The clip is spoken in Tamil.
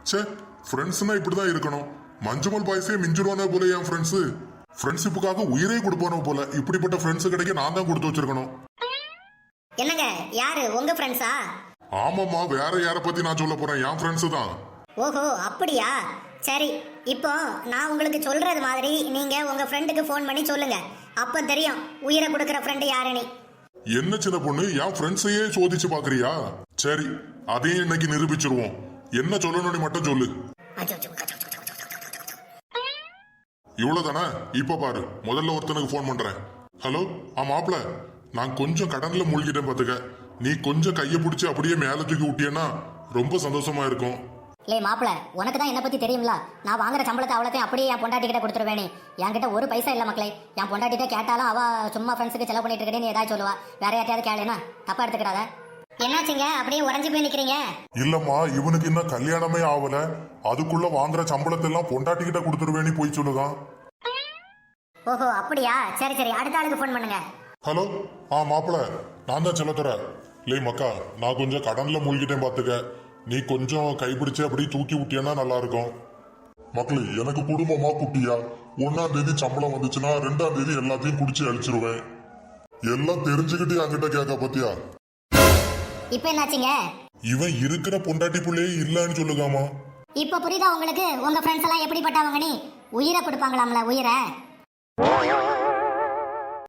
சே, ஃப்ரெண்ட்ஸ்னா இப்படிதான் இருக்கணும். மஞ்சுமல் பாய்ஸே மிஞ்சிருவானோ போல என் ஃப்ரெண்ட்ஸ். ஃப்ரெண்ட்ஷிப்புக்காக உயிரே கொடுப்பானோ போல. இப்படிப்பட்ட ஃப்ரெண்ட்ஸ் கிடைக்க நான் தான் கொடுத்து வச்சிருக்கணும். என்னங்க, யாரு உங்க ஃப்ரெண்ட்ஸா? ஆமாம்மா, வேற யார பத்தி நான் சொல்ல போறேன்? என் ஃப்ரெண்ட்ஸ் தான். ஓஹோ, அப்படியா? சரி, இப்போ நான் உங்களுக்கு சொல்றது மாதிரி நீங்க உங்க ஃப்ரெண்டுக்கு ஃபோன் பண்ணி சொல்லுங்க. அப்ப தெரியும் உயிரை கொடுக்கிற ஃப்ரெண்டு யாருன்னு. என்ன சின்ன பொண்ணு, என் ஃப்ரெண்ட்ஸையே சோதிச்சு பாக்குறியா? சரி, அதையும் இன்னைக்கு நிரூபிச்சிருவோம். என்ன சொல்லணும்னு மட்டும் சொல்லு. இவ்வளவுதானே? இப்ப பாரு, முதல்ல ஒருத்தனுக்கு ஃபோன் பண்றேன். ஹலோ, மாப்ள, நான் கொஞ்சம் கடன்ல மூழ்கிட்டேன் பாத்துக்க. நீ கொஞ்சம் கைய பிடிச்சி அப்படியே மேல தூக்கி விட்டியன்னா ரொம்ப சந்தோஷமா இருக்கும். லே மாப்பிள, உனக்கு தான் என்ன பத்தி தெரியும்ல. நான் வாங்குற சம்பளத்தை அவ்வளோத்தையும் அப்படியே என் பொண்டாட்டி கிட்ட கொடுத்துருவேனே. என்கிட்ட ஒரு பைசா இல்ல மக்களே. என் பொண்டாட்டிட்ட கேட்டாலும் அவ சும்மா ஃப்ரெண்ட்ஸுக்கு செலவு பண்ணிட்டு இருக்கேன்னு ஏதாவது சொல்லுவா. வேற யார்ட்டையாவது கேளுனா தப்பா எடுத்துக்கிறாத. என்னாச்சுங்க, அப்படியே உடஞ்சு போய் நிக்கிறீங்க? இல்லம்மா, இவனுக்கு இன்னும் கல்யாணமே ஆகல. அதுக்குள்ள வாங்குற சம்பளத்தை எல்லாம் பொண்டாட்டி கிட்ட கொடுத்துருவேன்னு போய் சொல்லுதான். ஓஹோ, அப்படியா? சரி சரி, அடுத்த ஆளுக்கு ஃபோன் பண்ணுங்க. ஹலோ, மாப்பிள, நான் தான் செல்லத்துற. லே மக்கா, நான் கொஞ்சம் கடன்ல மூழ்கிட்டேன் பாத்துக்க. நீ கொஞ்சம் கைப்பிடிச்சு அப்படி தூக்கி விட்டியன்னா நல்லா இருக்கும். மக்களே, எனக்கு குடும்பமா குட்டியா? 1ஆம் தேதி சம்பளம் வந்துச்சுன்னா 2ஆம் தேதி எல்லாத்தையும் குடிச்சு அழிச்சிருவேன். எல்லாம் தெரிஞ்சுக்கிட்டு என்கிட்ட கேட்க பத்தியா? இப்போ என்னாச்சுங்க? இவன் இருக்கிற பொண்டாட்டி புள்ளையே இல்லன்னு சொல்லுகாமா. இப்போ புரியுதா உங்களுக்கு? உங்க ஃப்ரெண்ட்ஸ் எல்லாம் எப்படிப்பட்டவங்க? நீ உயிரை கொடுப்பாங்களாம்ல, உயிரை.